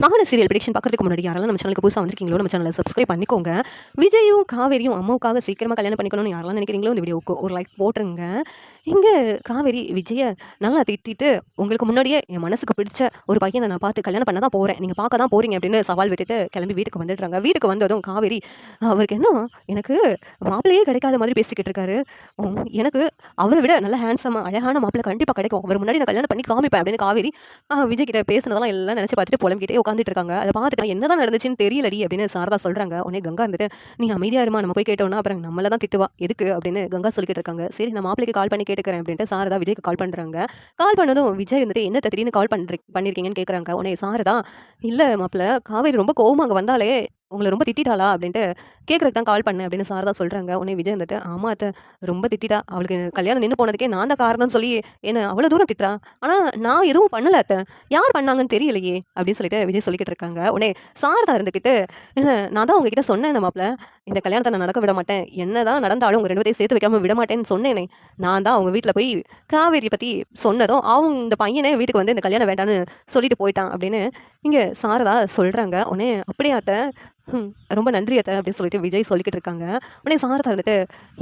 மகான serial prediction பார்க்கறதுக்கு முன்னாடி யாரெல்லாம் நம்ம சேனலுக்கு புதுசாக வந்திருக்கீங்களோ நம்ம சேனலை சப்ஸ்கிரைப் பண்ணிக்கோங்க. விஜயும் காவேரியும் அம்மாவுக்காக சீக்கிரமாக கல்யாணம் பண்ணிக்கணும்னு யாரெல்லாம் நினைக்கிறீங்களோ இந்த வீடியோவுக்கு ஒரு லைக் போட்டுருங்க. இங்கே காவேரி விஜயை நல்லா திட்டிட்டு, உங்களுக்கு முன்னாடியே என் மனசுக்கு பிடிச்ச ஒரு பையனை நான் பார்த்து கல்யாணம் பண்ண தான் போகிறேன், நீங்கள் பார்க்க தான் போகிறீங்க அப்படின்னு சவால் விட்டுட்டு கிளம்பி வீட்டுக்கு வந்துடுறாங்க. வீட்டுக்கு வந்ததும் காவேரி அவருக்கு என்ன எனக்கு மாப்பிள்ளையே கிடைக்காத மாதிரி பேசிக்கிட்டு இருக்காரு. எனக்கு அவரை விட நல்ல ஹேண்ட்ஸமாக அழகான மாப்பிள்ளை கண்டிப்பாக கிடைக்கும், அவர் முன்னாடி நான் கல்யாணம் பண்ணி காமிப்பேன் அப்படின்னு காவேரி விஜய் கிட்ட பேசுனதெல்லாம் எல்லாம் நினச்சி பார்த்துட்டு புலம்பிக்கிட்டே உட்காந்துட்டு இருக்காங்க. அதை பார்த்துட்டு என்னதான் நடந்துச்சுன்னு தெரியலடி அப்படின்னு சாரதா சொல்றாங்க. உடனே கங்கா இருந்துட்டு, நீ அமைதியா இருமா, நம்ம போய் கேட்டோம்னா அப்புறம் நம்மள தான் திட்டுவா, எதுக்கு அப்படின்னு கங்கா சொல்லிக்கிட்டு இருக்காங்க. சரி நான் மாப்பிளைக்கு கால் பண்ணி கேட்டுக்கிறேன் அப்படின்ட்டு சாரதா விஜய்க்கு கால் பண்றாங்க. கால் பண்ணதும் விஜய் வந்துட்டு என்ன திடீர்னு கால் பண்ணிருக்கீங்கன்னு கேட்குறாங்க. உடனே சாரதா, இல்ல மாப்பிள்ள காவேரி ரொம்ப கோவமா அங்கே வந்தாலே உங்களை ரொம்ப திட்டாளா அப்படின்ட்டு கேட்கறதுக்கு தான் கால் பண்ணேன் அப்படின்னு சாரதா சொல்றாங்க. உடனே விஜய் வந்துட்டு, ஆமா அத்தை ரொம்ப திட்டா, அவளுக்கு கல்யாணம் நின்று போனதுக்கே நான் தான் காரணம்னு சொல்லி என்ன அவ்வளோ தூரம் திட்டுறா, ஆனா நான் எதுவும் பண்ணல அத்தை, யார் பண்ணாங்கன்னு தெரியலையே அப்படின்னு சொல்லிட்டு விஜய் சொல்லிக்கிட்டு இருக்காங்க. உடனே சாரதா இருந்துக்கிட்டு, என்ன நான் தான் உங்ககிட்ட சொன்னேன் மாப்பிள்ள, இந்த கல்யாணத்தை நான் நடக்க விட மாட்டேன், என்னதான் நடந்தாலும் உங்க ரெண்டு பேரையும் சேர்த்து வைக்காம விட மாட்டேன்னு சொன்னேனே, நான் தான் அவங்க வீட்டில் போய் காவேரி பற்றி சொன்னதும் அவங்க இந்த பையனே வீட்டுக்கு வந்து இந்த கல்யாணம் வேண்டான்னு சொல்லிட்டு போயிட்டான் அப்படின்னு இங்கே சாரதா சொல்கிறாங்க. உடனே அப்படியே அத்தை, ரொம்ப நன்றி அத்தை அப்படின்னு சொல்லிட்டு விஜய் சொல்லிக்கிட்டு இருக்காங்க. உடனே சாரதா வந்துட்டு,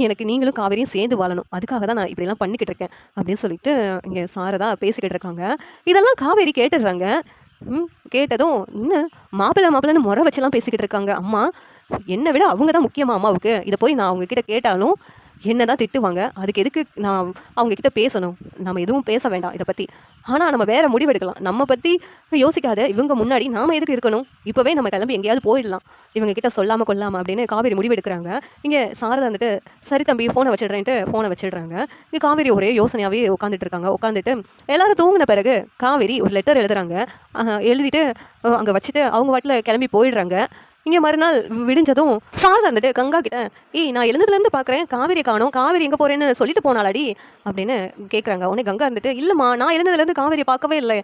எனக்கு நீங்களும் காவேரியும் சேர்ந்து வாழணும், அதுக்காக தான் நான் இப்படிலாம் பண்ணிக்கிட்டு இருக்கேன் அப்படின்னு சொல்லிட்டு இங்கே சாரதா பேசிக்கிட்டு இருக்காங்க. இதெல்லாம் காவேரி கேட்டுடுறாங்க. கேட்டதும் இன்னும் மாப்பிள்ளைன்னு முறை வச்சுலாம் பேசிக்கிட்டு இருக்காங்க. அம்மா என்னை விட அவங்க தான் முக்கியமா அம்மாவுக்கு, இதை போய் நான் அவங்க கிட்ட கேட்டாலும் என்ன தான் திட்டுவாங்க, அதுக்கு எதுக்கு நான் அவங்க கிட்ட பேசணும், நம்ம எதுவும் பேச வேண்டாம் இதை பற்றி, ஆனால் நம்ம வேற முடிவு எடுக்கலாம், நம்ம பற்றி யோசிக்காத இவங்க முன்னாடி நாம் எதுக்கு இருக்கணும், இப்போவே நம்ம கிளம்பி எங்கேயாவது போயிடலாம் இவங்க கிட்ட சொல்லாமல் கொள்ளாமல் அப்படின்னு காவேரி முடிவு எடுக்கிறாங்க. இங்கே சாரதா வந்துட்டு, சரி தம்பி ஃபோனை வச்சிடுறேன்ட்டு ஃபோனை வச்சிடுறாங்க. இங்கே காவேரி ஒரே யோசனையாகவே உட்காந்துட்டு இருக்காங்க. உட்காந்துட்டு எல்லாரும் தூங்கின பிறகு காவேரி ஒரு லெட்டர் எழுதுறாங்க. எழுதிட்டு அங்கே வச்சுட்டு அவங்க வாட்டில் கிளம்பி போயிடுறாங்க. இங்கே மறுநாள் விடிஞ்சதும் சாரதா வந்துட்டு கங்கா கிட்ட, ஏய் நான் எழுந்ததுலேருந்து பார்க்குறேன் காவேரி காணோம், காவேரி எங்கே போகிறேன்னு சொல்லிட்டு போனாலாடி அப்படின்னு கேட்குறாங்க. உடனே கங்கா இருந்துட்டு, இல்லைம்மா நான் எழுந்ததுலேருந்து காவேரி பார்க்கவே இல்லை,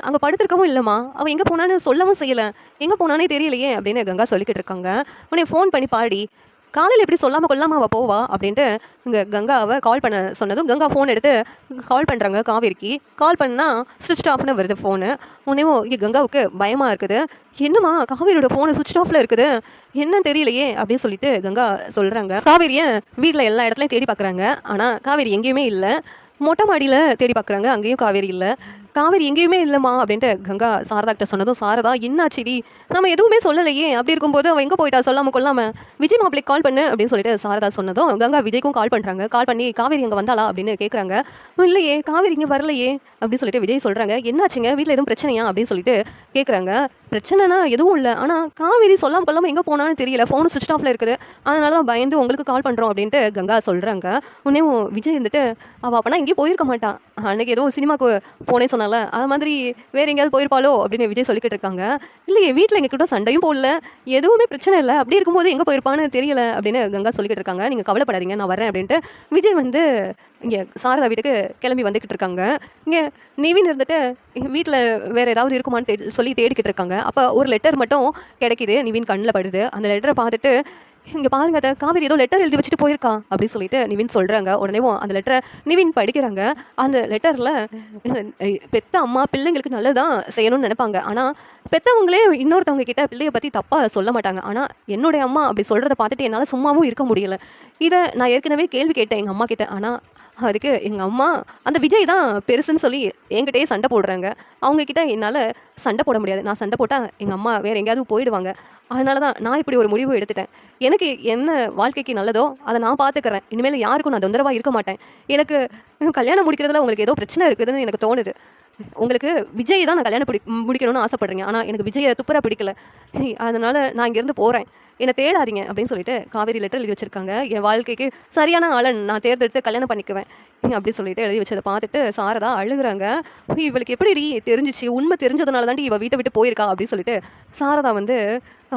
அங்கே படுத்திருக்கவும் இல்லைம்மா, அவள் எங்கே போனான்னு சொல்லவும் செய்யலை, எங்கே போனானே தெரியலையே அப்படின்னு கங்கா சொல்லிக்கிட்டு இருக்காங்க. உடனே ஃபோன் பண்ணி பாடி, காலையில் எப்படி சொல்லாமல் கொள்ளாமல் அவள் போவா அப்படின்ட்டு இங்கே கங்காவை கால் பண்ண சொன்னதும் கங்கா ஃபோன் எடுத்து கால் பண்ணுறாங்க காவேரிக்கு. கால் பண்ணால் ஸ்விட்ச் ஆஃப்னு வருது ஃபோனு. உடனேவோ இங்கே கங்காவுக்கு பயமாக இருக்குது. என்னம்மா காவேரியோட ஃபோனு ஸ்விட்ச் ஆஃபில் இருக்குது, என்னன்னு தெரியலையே அப்படின்னு சொல்லிட்டு கங்கா சொல்கிறாங்க. காவேரியை வீட்டில் எல்லா இடத்துலையும் தேடி பார்க்குறாங்க, ஆனால் காவேரி எங்கேயுமே இல்லை. மொட்டை மாடியில் தேடி பார்க்குறாங்க, அங்கேயும் காவேரி இல்லை. காவேரி எங்கேயுமே இல்லைம்மா அப்படின்ட்டு கங்கா சாரதா கிட்ட சொன்னதும் சாரதா, என்னாச்சிடி நம்ம எதுவுமே சொல்லலையே, அப்படி இருக்கும்போது அவன் எங்கே போயிட்டா சொல்லாமல் கொள்ளாமல், விஜய் மாப்பிளைக்கு கால் பண்ணு அப்படின்னு சொல்லிட்டு சாரதா சொன்னதும் கங்கா விஜய்க்கும் கால் பண்ணுறாங்க. கால் பண்ணி காவேரி அங்கே வந்தாளா அப்படின்னு கேட்குறாங்க. இல்லையே காவேரி இங்கே வரலையே அப்படின்னு சொல்லிட்டு விஜய் சொல்கிறாங்க. என்னாச்சுங்க வீட்டில் எதுவும் பிரச்சனையா அப்படின்னு சொல்லிட்டு கேட்குறாங்க. பிரச்சனைனா எதுவும் இல்லை, ஆனால் காவேரி சொல்லாமல் கொள்ளாமல் எங்கே போனான்னு தெரியல, ஃபோனு சுவிட்ச் ஆஃபில் இருக்குது, அதனால தான் பயந்து உங்களுக்கு கால் பண்ணுறோம் அப்படின்ட்டு கங்கா சொல்கிறாங்க. உடனே விஜய் வந்துட்டு, அவள் அப்போனா எங்கேயும் போயிருக்க மாட்டான், அன்றைக்கி ஏதோ சினிமாவுக்கு போனேன்னு சொன்னால அது மாதிரி வேறு எங்கேயாவது போயிருப்பாளோ அப்படின்னு விஜய் சொல்லிக்கிட்டு இருக்காங்க. இல்லையே வீட்டில் எங்கள் கிட்ட சண்டையும் போடல, எதுவுமே பிரச்சனை இல்லை, அப்படி இருக்கும்போது எங்கே போயிருப்பான்னு தெரியல அப்படின்னு கங்கா சொல்லிக்கிட்டு இருக்காங்க. நீங்கள் கவலைப்படாதீங்க நான் வரேன் அப்படின்ட்டு விஜய் வந்து இங்கே சாரதா வீட்டுக்கு கிளம்பி வந்துக்கிட்டு இருக்காங்க. இங்கே நிவின் இருந்துட்டு வீட்டில் வேறு ஏதாவது இருக்குமான்னு சொல்லி தேடிக்கிட்டு இருக்காங்க. அப்போ ஒரு லெட்டர் மட்டும் கிடைக்கிது, நிவின் கண்ணில் படுது. அந்த லெட்டரை பார்த்துட்டு, இங்கே பாருங்க அதை காவேரி ஏதோ லெட்டர் எழுதி வச்சுட்டு போயிருக்கா அப்படின்னு சொல்லிட்டு நிவின் சொல்கிறாங்க. உடனேவும் அந்த லெட்டரை நிவின் படிக்கிறாங்க. அந்த லெட்டரில் பெத்த அம்மா பிள்ளைங்களுக்கு நல்லதான் செய்யணும்னு நினைப்பாங்க, ஆனால் பெற்றவங்களே இன்னொருத்தவங்க கிட்ட பிள்ளையை பற்றி தப்பாக சொல்ல மாட்டாங்க. ஆனால் என்னுடைய அம்மா அப்படி சொல்கிறத பார்த்துட்டு என்னால் சும்மாவும் இருக்க முடியலை. இதை நான் ஏற்கனவே கேள்வி கேட்டேன் எங்கள் அம்மா கிட்ட, ஆனால் அதுக்கு எங்கள் அம்மா அந்த விஜய் தான் பெருசுன்னு சொல்லி என்கிட்டயே சண்டை போடுறாங்க. அவங்கக்கிட்ட என்னால் சண்டை போட முடியாது, நான் சண்டை போட்டால் எங்கள் அம்மா வேறு எங்கேயாவது போயிடுவாங்க, அதனால தான் நான் இப்படி ஒரு முடிவு எடுத்துட்டேன். எனக்கு என்ன வாழ்க்கைக்கு நல்லதோ அதை நான் பார்த்துக்கிறேன், இனிமேல் யாருக்கும் நான் தொந்தரவாக இருக்க மாட்டேன். எனக்கு கல்யாணம் முடிக்கிறதுல உங்களுக்கு ஏதோ பிரச்சனை இருக்குதுன்னு எனக்கு தோணுது. உங்களுக்கு விஜய் தான் நான் கல்யாணம் முடிக்கணும்னு ஆசைப்பட்றீங்க, ஆனால் எனக்கு விஜயை துப்புரா பிடிக்கல, அதனால் நான் இங்கேருந்து போகிறேன், என்னை தேடாதீங்க அப்படின்னு சொல்லிட்டு காவேரி லெட்டர் எழுதி வச்சுருக்காங்க. என் வாழ்க்கைக்கு சரியான ஆளை நான் தேர்ந்தெடுத்து கல்யாணம் பண்ணிக்குவேன் அப்படி சொல்லிட்டு எழுதி வச்சதை பார்த்துட்டு சாரதா அழுகுறாங்க. இவளுக்கு எப்படி தெரிஞ்சிச்சு, உண்மை தெரிஞ்சதுனால தாண்டி இவள் வீட்டை விட்டு போயிருக்கா அப்படின்னு சொல்லிட்டு சாரதா வந்து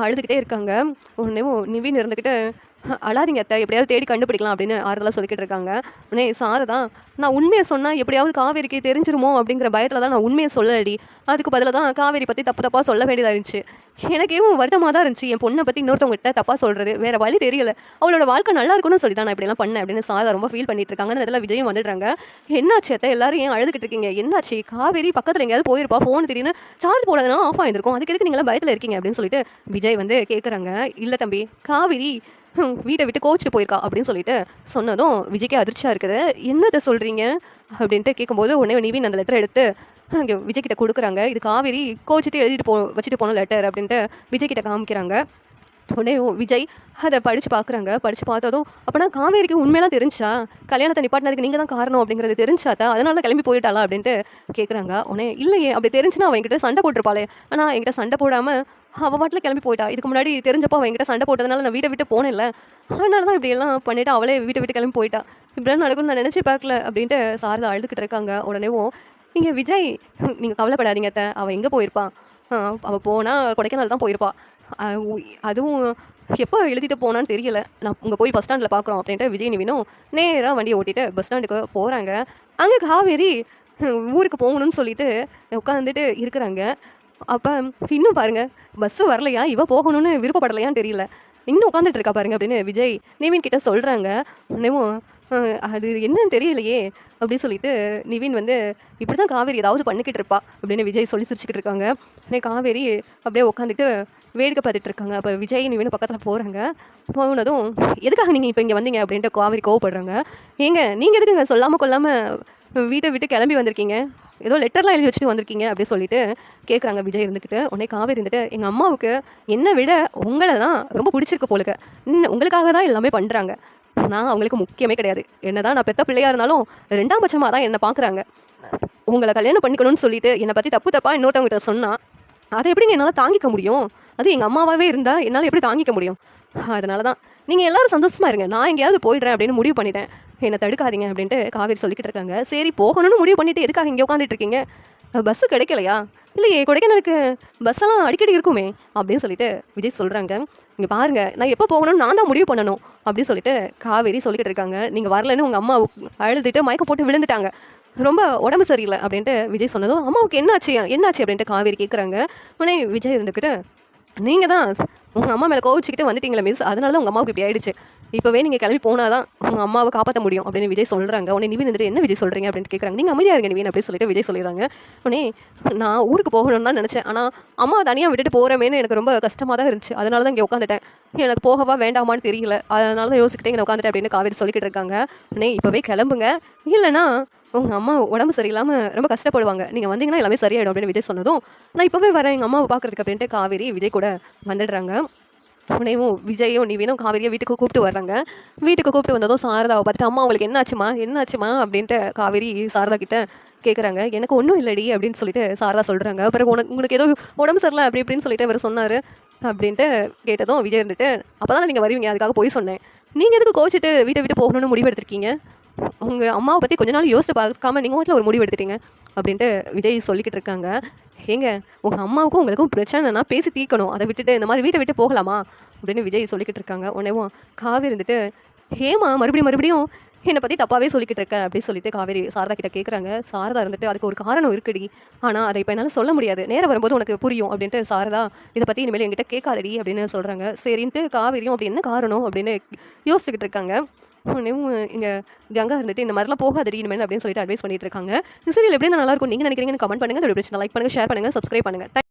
அழுதுகிட்டே இருக்காங்க. உடனே நிவின் இருந்துக்கிட்டு, அழாதீங்க அத்தை, எப்படியாவது தேடி கண்டுபிடிக்கலாம் அப்படின்னு ஆறுதலா சொல்லிக்கிட்டு இருக்காங்க. உடனே சாரதா, நான் உண்மைய சொன்னா எப்படியாவது காவேரிக்கு தெரிஞ்சிருமோ அப்படிங்கிற பயத்துல தான் நான் உண்மைய சொல்லலடி. அதுக்கு பதிலா தான் காவேரி பத்தி தப்பு தப்பா சொல்ல வேண்டியதா இருந்துச்சு. எனக்கேவும் வருத்தமா தான் இருந்துச்சு. என் பொண்ண பத்தி இன்னொருத்தவங்ககிட்ட தப்பா சொல்றது. வேற வழி தெரியல. அவளோட வாழ்க்கை நல்லா இருக்கணும்னு சொல்லி தான் நான் இப்படிலாம் பண்ணேன் அப்படின்னு சாரதா ரொம்ப ஃபீல் பண்ணிட்டு இருக்காங்க. அந்த இடத்துல விஜயும் வந்துடுறாங்க. என்னாச்சு அத்தை, எல்லாரும் ஏன் அழுதுகிட்டு இருக்கீங்க? என்னாச்சு? காவேரி பக்கத்துல எங்கேயாவது போயிருப்பா, ஃபோன் திடீர்னு சார்ஜ் போடாதனால ஆஃப் ஆயிருக்கும். அதுக்கு எதுக்கு நீங்களாம் பயத்துல இருக்கீங்க அப்படின்னு சொல்லிட்டு விஜய் வந்து கேட்குறாங்க. இல்ல தம்பி, காவேரி வீட்டை விட்டு கோச்சிட்டு போயிருக்கா அப்படின்னு சொல்லிட்டு சொன்னதும் விஜய்க்கு அதிர்ச்சியா இருக்குது. என்னத்தை சொல்றீங்க அப்படின்ட்டு கேட்கும்போது உடனே நிவின் அந்த லெட்டர் எடுத்து அங்கே விஜய் கிட்ட கொடுக்குறாங்க. இது காவேரி கோச்சிட்டு எழுதிட்டு வச்சுட்டு போன லெட்டர் அப்படின்ட்டு விஜய் கிட்ட காமிக்கிறாங்க. உடனே விஜய் அதை படித்து பார்க்குறாங்க. படித்து பார்த்ததும் அப்போனா காவேரிக்கு உண்மையெல்லாம் தெரிஞ்சா, கல்யாணத்தை நிப்பாட்டினதுக்கு நீங்கள் தான் காரணம் அப்படிங்கிறது தெரிஞ்சாத்தா, அதனால தான் கிளம்பி போயிட்டாளா அப்படின்ட்டு கேட்குறாங்க. உடனே இல்லையே, அப்படி தெரிஞ்சுன்னா அவன் என்கிட்ட சண்டை போட்டிருப்பாளே. ஆனால் என்கிட்ட சண்டை போடாமல் அவள் பாட்டில் கிளம்பி போயிட்டா. இதுக்கு முன்னாடி தெரிஞ்சப்போ அவன் என்கிட்ட சண்டை போட்டதுனால நான் வீட்டை விட்டு போனேன்ல, அதனால தான் இப்படியெல்லாம் பண்ணிவிட்டு அவளே வீட்டை விட்டு கிளம்பி போயிட்டா. இப்படிலாம் நடக்கும்னு நான் நினச்சி பார்க்கல அப்படின்ட்டு சாரதா அழுதுகிட்டு இருக்காங்க. உடனேவும் நீங்கள் விஜய், நீங்கள் கவலைப்படாதீங்க அத்தை, அவள் எங்கே போயிருப்பான், அவள் போனால் கொடைக்கானல் தான் போயிருப்பா. அதுவும் எப்போ எழுதிட்டு போனான்னு தெரியல. நான் உங்கள் போய் பஸ் ஸ்டாண்டில் பார்க்குறோம் அப்படின்ட்டு விஜய் நிவினும் நேராக வண்டியை ஓட்டிட்டு பஸ் ஸ்டாண்டுக்கு போகிறாங்க. அங்கே காவேரி ஊருக்கு போகணும்னு சொல்லிட்டு உட்காந்துட்டு இருக்கிறாங்க. அப்போ இன்னும் பாருங்கள், பஸ்ஸு வரலையா, இவ போகணும்னு விருப்பப்படலையான்னு தெரியல, இன்னும் உட்காந்துட்டு இருக்கா பாருங்க அப்படின்னு விஜய் நிவின் கிட்ட சொல்கிறாங்க. உடனேவும் அது என்னன்னு தெரியலையே அப்படின்னு சொல்லிட்டு நிவின் வந்து இப்படி தான் காவேரி ஏதாவது பண்ணிக்கிட்டு இருப்பா அப்படின்னு விஜய் சொல்லி சிரிச்சுக்கிட்டு இருக்காங்க. உடனே காவேரி அப்படியே உட்காந்துட்டு வேடிக்கை பார்த்துட்டு இருக்காங்க. அப்போ விஜய் நிவின் பக்கத்தில் போகிறாங்க. போனதும் எதுக்காக நீங்கள் இப்போ இங்கே வந்தீங்க அப்படின்ட்டு காவேரி கோவப்படுறாங்க. ஏங்க நீங்கள் எதுக்குங்க சொல்லாமல் கொள்ளாமல் வீட்டை விட்டு கிளம்பி வந்திருக்கீங்க, ஏதோ லெட்டர்லாம் எழுதி வச்சுட்டு வந்திருக்கீங்க அப்படின்னு சொல்லிட்டு கேட்குறாங்க விஜய் இருந்துக்கிட்டு. உடனே காவேரி இருந்துட்டு எங்கள் அம்மாவுக்கு என்னை விட உங்களை தான் ரொம்ப பிடிச்சிருக்கு போலுக்கு, உங்களுக்காக தான் எல்லாமே பண்ணுறாங்க, நான் அவங்களுக்கு முக்கியமே கிடையாது. என்ன தான் நான் பெத்த பிள்ளையாக இருந்தாலும் 2ஆம் பட்சமாக தான் என்னை பார்க்குறாங்க. உங்களை கல்யாணம் பண்ணிக்கணும்னு சொல்லிட்டு என்னை பற்றி தப்பு தப்பாக இன்னொருத்தவங்ககிட்ட சொன்னால் அதை எப்படிங்க என்னால் தாங்கிக்க முடியும்? அது எங்கள் அம்மாவாகவே இருந்தால் என்னால் எப்படி தாங்கிக்க முடியும்? அதனால தான் நீங்கள் எல்லோரும் சந்தோஷமாக இருங்க, நான் எங்கேயாவது போயிடுறேன் அப்படின்னு முடிவு பண்ணிட்டேன், என்னை தடுக்காதீங்க அப்படின்ட்டு காவேரி சொல்லிக்கிட்டு இருக்காங்க. சரி போகணும்னு முடிவு பண்ணிவிட்டு எதுக்காக இங்கே உட்காந்துட்டு இருக்கீங்க? பஸ்ஸு கிடைக்கலையா? இல்லையே, கொடைக்கானலுக்கு பஸ்ஸெல்லாம் அடிக்கடி இருக்குமே அப்படின்னு சொல்லிட்டு விஜய் சொல்கிறாங்க. இங்கே பாருங்கள், நான் எப்போ போகணும்னு நான் தான் முடிவு பண்ணணும் அப்படின்னு சொல்லிட்டு காவேரி சொல்லிக்கிட்டு இருக்காங்க. நீங்கள் வரலன்னு உங்கள் அம்மா அழுதுட்டு மயக்கம் போட்டு விழுந்துட்டாங்க, ரொம்ப உடம்பு சரியில்லை அப்படின்ட்டு விஜய் சொன்னதும் அம்மாவுக்கு என்னாச்சு என்னாச்சு அப்படின்ட்டு காவேரி கேட்குறாங்க. உடனே விஜய் இருந்துக்கிட்டு நீங்கள் தான் உங்கள் அம்மா மேலே கோவிச்சிக்கிட்டு வந்துட்டீங்களே மிஸ், அதனால தான் உங்கள் அம்மாவுக்கு இப்படி ஆயிடுச்சு, இப்போவே நீங்கள் கிளம்பி போனால் தான் உங்கள் அம்மாவை காப்பாற்ற முடியும் அப்படின்னு விஜய் சொல்கிறாங்க. உடனே நிவின் வந்துட்டு என்ன விஜய் சொல்கிறீங்க அப்படின்னு கேட்குறாங்க. நீங்கள் அமைதியாக இருங்க நிவின் அப்படின்னு சொல்லிட்டு விஜய் சொல்லிடுறாங்க. உடனே நான் ஊருக்கு போகணும்னு தான் நினச்சேன், ஆனால் அம்மா தனியாக விட்டுட்டு போகிறமேனு எனக்கு ரொம்ப கஷ்டமாக தான் இருந்துச்சு, அதனால தான் இங்கே உட்காந்துட்டேன், எனக்கு போகவா வேண்டாமான்னு தெரியல, அதனால தான் யோசிக்கிட்டே இங்கே உட்காந்துட்டேன் அப்படின்னு காவேரி சொல்லிக்கிட்டு இருக்காங்க. உடனே இப்போவே கிளம்புங்க, இல்லைனா உங்கள் அம்மா உடம்பு சரியில்லாமல் ரொம்ப கஷ்டப்படுவாங்க, நீங்கள் வந்தீங்கன்னா எல்லாமே சரியாயிடும் அப்படின்னு விஜய் சொன்னதும் நான் இப்போவே வரேன் எங்கள் அம்மாவை பார்க்குறதுக்கு அப்படின்ட்டு காவேரி விஜய் கூட வந்துடுறாங்க. உடனேவும் விஜயும் நிவினும் காவேரியை வீட்டுக்கு கூப்பிட்டு வர்றாங்க. வீட்டுக்கு கூப்பிட்டு வந்ததும் சாரதாவை பார்த்துட்டு அம்மா உங்களுக்கு என்னாச்சுமா அப்படின்ட்டு காவேரி சாரதா கிட்ட கேட்குறாங்க. எனக்கு ஒன்றும் இல்லடி அப்படின்னு சொல்லிட்டு சாரதா சொல்கிறாங்க. பிறகு உங்களுக்கு ஏதோ உடம்பு சரியில்லை அப்படி இப்படின்னு சொல்லிட்டு அவர் சொன்னார் அப்படின்ட்டு கேட்டதும் விஜய் இருந்துட்டு அப்போ தான் நீங்கள் வருவீங்க, அதுக்காக போய் சொன்னேன், நீங்கள் எதுக்கு கோச்சிட்டு வீட்டை விட்டு போகணும்னு முடிவு எடுத்திருக்கீங்க, உங்கள் அம்மாவை பற்றி கொஞ்ச நாள் யோசித்து பார்க்காம நீங்கள் வீட்டில் ஒரு முடிவு எடுத்துட்டீங்க அப்படின்ட்டு விஜய் சொல்லிக்கிட்டு இருக்காங்க. ஏங்க உங்கள் அம்மாவுக்கும் உங்களுக்கும் பிரச்சனைனா பேசி தீர்க்கணும், அதை விட்டுட்டு இந்த மாதிரி வீட்டை விட்டு போகலாமா அப்படின்னு விஜய் சொல்லிக்கிட்டு இருக்காங்க. உடனேவும் காவேரி இருந்துட்டு ஏமா மறுபடியும் என்னை பற்றி தப்பாகவே சொல்லிக்கிட்டு இருக்க அப்படின்னு சொல்லிட்டு காவேரி சாரதா கிட்ட கேட்குறாங்க. சாரதா இருந்துட்டு அதுக்கு ஒரு காரணம் இருக்குடி, ஆனால் அதை இப்போ என்னால் சொல்ல முடியாது, நேரம் வரும்போது உனக்கு புரியும் அப்படின்ட்டு சாரதா இதை பற்றி இனிமேல் என்கிட்ட கேட்காதடி அப்படின்னு சொல்கிறாங்க. சரின்ட்டு காவேரியும் அப்படி என்ன காரணம் அப்படின்னு யோசிச்சுக்கிட்டு இருக்காங்க. உடனேவும் இங்கே கங்கா இருந்துட்டு இந்த மாதிரிலாம் போகாதடி இனிமேல் அப்படின்னு சொல்லிட்டு அட்வைஸ் பண்ணிட்டு இருக்காங்க. இந்த சீரியல் எப்படி நல்லா இருக்கும் நீங்கள் நினைக்கிறீங்கன்னு கமெண்ட் பண்ணுங்கள். லைக் பண்ணுங்கள், ஷேர் பண்ணுங்கள், சப்ஸ்கிரைப் பண்ணுங்கள்.